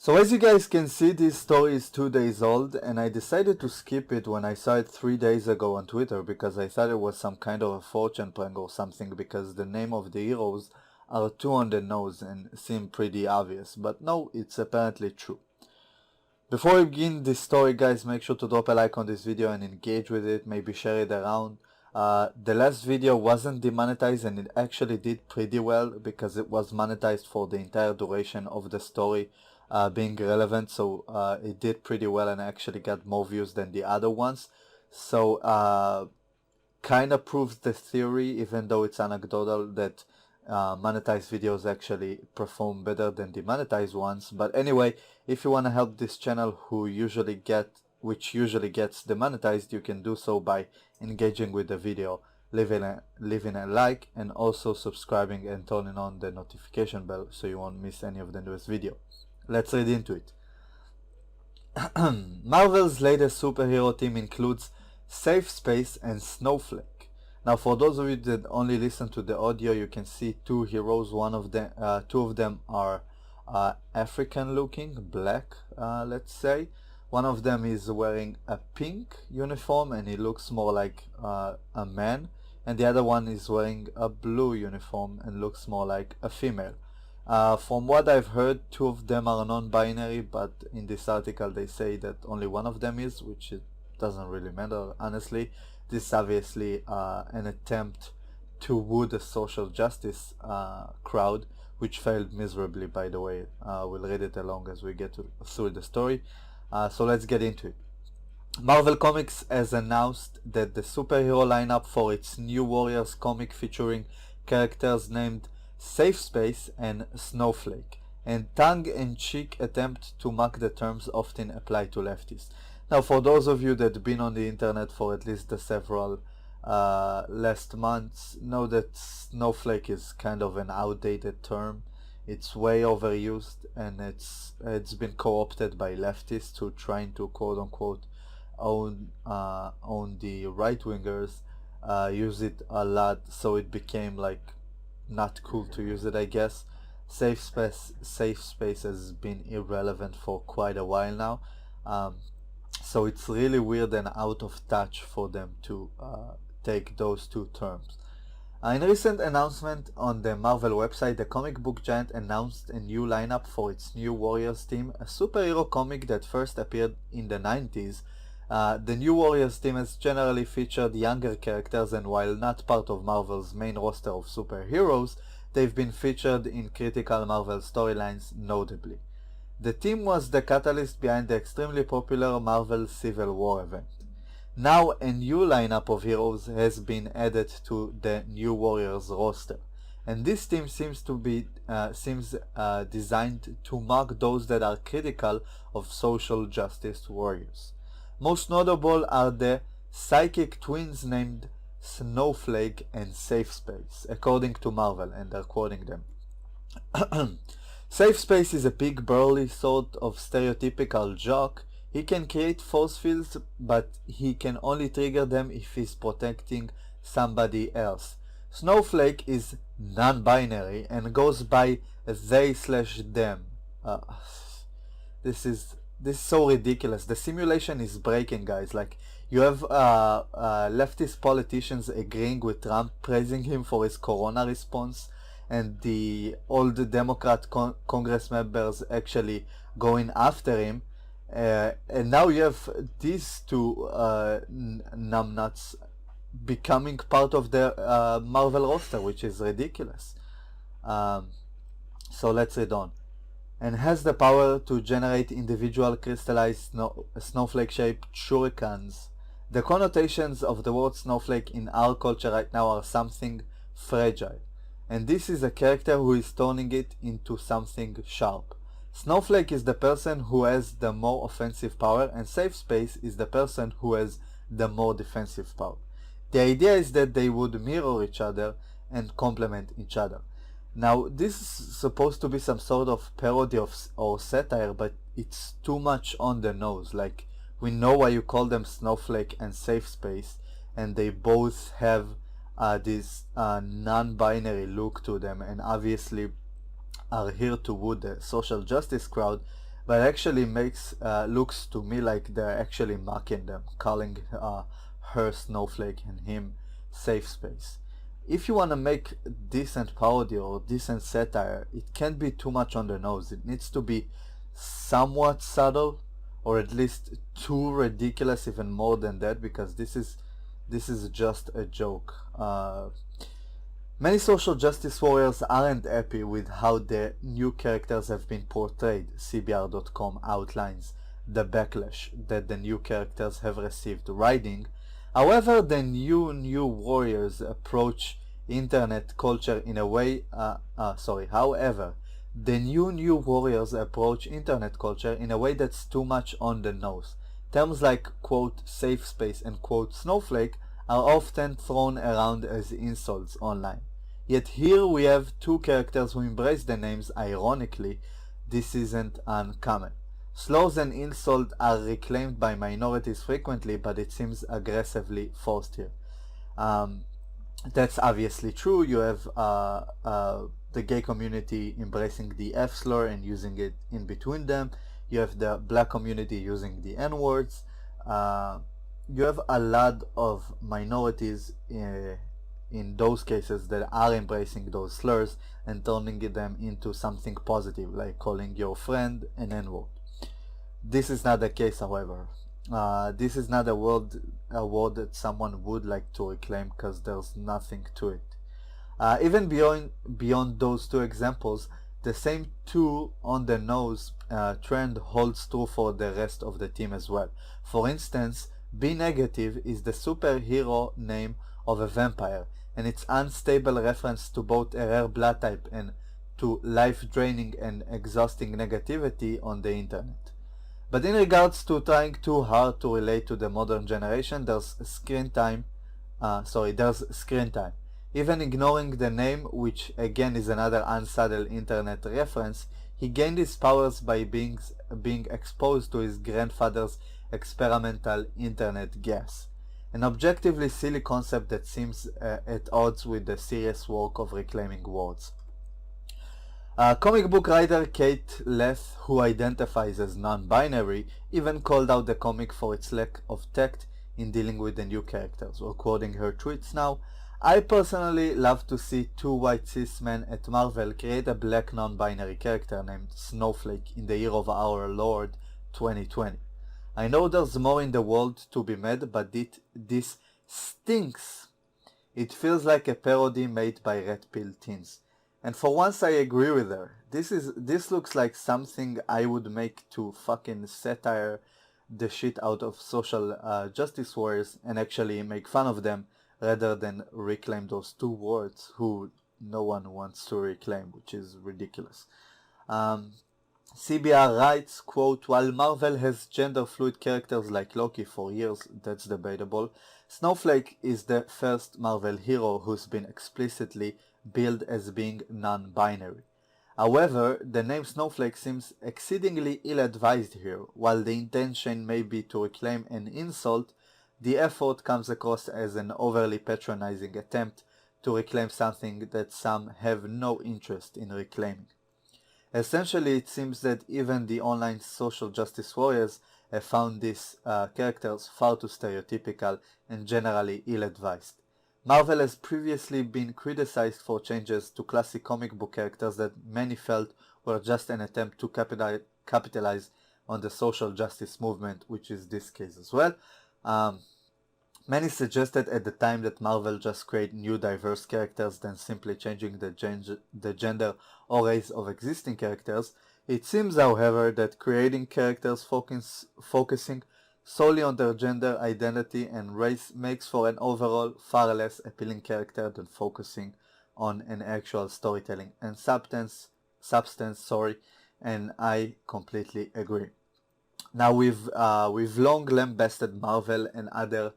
So as you guys can see, this story is 2 days old, and I decided to skip it when I saw it 3 days ago on Twitter because I thought it was some kind of a fortune prank or something, because the name of the heroes are too on the nose and seem pretty obvious, but no, it's apparently true. Before we begin this story, guys, make sure to drop a like on this video and engage with it, maybe share it around. The last video wasn't demonetized, and it actually did pretty well because it was monetized for the entire duration of the story being relevant, so it did pretty well and actually got more views than the other ones. So kind of proves the theory, even though it's anecdotal, that monetized videos actually perform better than demonetized ones. But anyway, if you want to help this channel which usually gets demonetized, you can do so by engaging with the video, leaving a like, and also subscribing and turning on the notification bell so you won't miss any of the newest video. Let's read into it. Marvel's latest superhero team includes Safespace and Snowflake. Now, for those of you that only listen to the audio, you can see two heroes. Two of them are African looking, black, let's say. One of them is wearing a pink uniform and he looks more like a man, and the other one is wearing a blue uniform and looks more like a female. From what I've heard, two of them are non-binary, but in this article they say that only one of them is, which it doesn't really matter, honestly. This is obviously an attempt to woo the social justice crowd, which failed miserably, by the way. We'll read it along as we get through the story. So let's get into it. Marvel Comics has announced that the superhero lineup for its New Warriors comic, featuring characters named Safespace and Snowflake, and tongue-in-cheek attempt to mock the terms often applied to leftists. Now, for those of you that have been on the internet for at least the several last months, know that Snowflake is kind of an outdated term. It's way overused, and it's been co-opted by leftists who trying to quote-unquote own the right-wingers, use it a lot, so it became like not cool to use it, I guess. Safespace has been irrelevant for quite a while now, so it's really weird and out of touch for them to take those two terms. In a recent announcement on the Marvel website, the comic book giant announced a new lineup for its New Warriors team, a superhero comic that first appeared in the 90s. The New Warriors team has generally featured younger characters, and while not part of Marvel's main roster of superheroes, they've been featured in critical Marvel storylines, notably. The team was the catalyst behind the extremely popular Marvel Civil War event. Now a new lineup of heroes has been added to the New Warriors roster, and this team seems designed to mock those that are critical of social justice warriors. Most notable are the psychic twins named Snowflake and Safespace, according to Marvel, and they're quoting them. Safespace is a big, burly, sort of stereotypical jock. He can create force fields, but he can only trigger them if he's protecting somebody else. Snowflake is non-binary and goes by they/them. This is so ridiculous. The simulation is breaking, guys. Like, you have leftist politicians agreeing with Trump, praising him for his corona response, and all the Democrat Congress members actually going after him. And now you have these two numbnuts becoming part of the Marvel roster, which is ridiculous. So let's read on. And has the power to generate individual crystallized snowflake-shaped shurikens. The connotations of the word snowflake in our culture right now are something fragile, and this is a character who is turning it into something sharp. Snowflake is the person who has the more offensive power, and Safespace is the person who has the more defensive power. The idea is that they would mirror each other and complement each other. Now, this is supposed to be some sort of parody or satire, but it's too much on the nose. Like, we know why you call them Snowflake and Safespace, and they both have this non-binary look to them, and obviously are here to woo the social justice crowd, but actually makes looks to me like they're actually mocking them, calling her Snowflake and him Safespace. If you want to make decent parody or decent satire, it can't be too much on the nose. It needs to be somewhat subtle, or at least too ridiculous, even more than that, because this is just a joke. Many social justice warriors aren't happy with how the new characters have been portrayed. CBR.com outlines the backlash that the new characters have received, writing, however, the new warriors approach internet culture in a way, however, the new warriors approach internet culture in a way that's too much on the nose. Terms like quote safe space and quote snowflake are often thrown around as insults online. Yet here we have two characters who embrace the names. Ironically, this isn't uncommon. Slurs and insults are reclaimed by minorities frequently, but it seems aggressively forced here. That's obviously true. You have the gay community embracing the F slur and using it in between them. You have the black community using the N words. You have a lot of minorities in those cases that are embracing those slurs and turning them into something positive, like calling your friend an N-word. This is not the case, however. This is not a word that someone would like to reclaim, because there's nothing to it. Even beyond those two examples, the same two on the nose trend holds true for the rest of the team as well. For instance, B negative is the superhero name of a vampire, and its unstable reference to both a rare blood type and to life-draining and exhausting negativity on the internet. But in regards to trying too hard to relate to the modern generation, there's screen time. Even ignoring the name, which again is another unsubtle internet reference, he gained his powers by being exposed to his grandfather's experimental internet gas. An objectively silly concept that seems at odds with the serious work of reclaiming words. Comic book writer Kate Leth, who identifies as non-binary, even called out the comic for its lack of tact in dealing with the new characters. We're quoting her tweets now. I personally love to see two white cis men at Marvel create a black non-binary character named Snowflake in the year of our Lord 2020. I know there's more in the world to be made, but this stinks. It feels like a parody made by red pill teens. And for once I agree with her. This looks like something I would make to fucking satire the shit out of social justice warriors and actually make fun of them rather than reclaim those two words who no one wants to reclaim, which is ridiculous. CBR writes, quote, while Marvel has gender-fluid characters like Loki for years, that's debatable, Snowflake is the first Marvel hero who's been explicitly billed as being non-binary. However, the name Snowflake seems exceedingly ill-advised here. While the intention may be to reclaim an insult, the effort comes across as an overly patronizing attempt to reclaim something that some have no interest in reclaiming. Essentially, it seems that even the online social justice warriors have found these characters far too stereotypical and generally ill-advised. Marvel has previously been criticized for changes to classic comic book characters that many felt were just an attempt to capitalize on the social justice movement, which is this case as well. Many suggested at the time that Marvel just create new diverse characters than simply changing the gender or race of existing characters. It seems, however, that creating characters focusing solely on their gender identity and race makes for an overall far less appealing character than focusing on an actual storytelling and substance, and I completely agree. Now we've long lambasted Marvel and other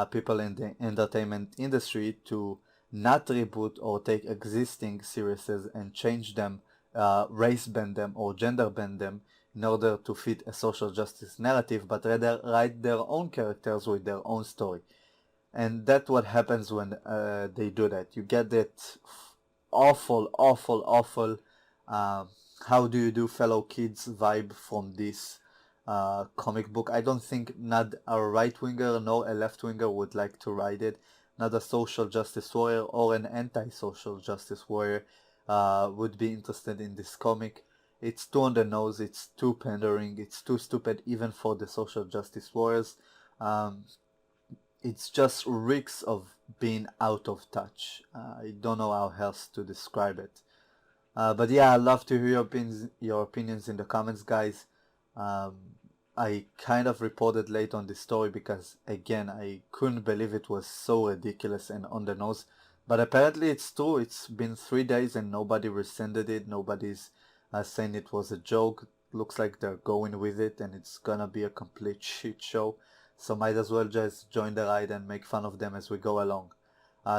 people in the entertainment industry to not reboot or take existing series and change them, race bend them or gender bend them in order to fit a social justice narrative, but rather write their own characters with their own story. And that's what happens when they do that. You get that awful how do you do fellow kids vibe from this comic book. I don't think not a right winger nor a left winger would like to write it. Not a social justice warrior or an anti-social justice warrior would be interested in this comic. It's too on the nose, it's too pandering, it's too stupid even for the social justice warriors. It's just reeks of being out of touch. I don't know how else to describe it. But yeah, I'd love to hear your opinions in the comments, guys. Um, I kind of reported late on this story because, again, I couldn't believe it was so ridiculous and on the nose. But apparently it's true. It's been 3 days and nobody rescinded it. Nobody's saying it was a joke. Looks like they're going with it and it's gonna be a complete shit show. So might as well just join the ride and make fun of them as we go along.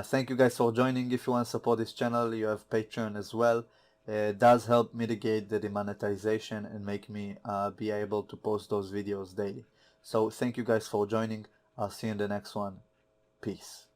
Thank you guys for joining. If you want to support this channel, you have Patreon as well. It does help mitigate the demonetization and make me be able to post those videos daily. So thank you guys for joining. I'll see you in the next one. Peace.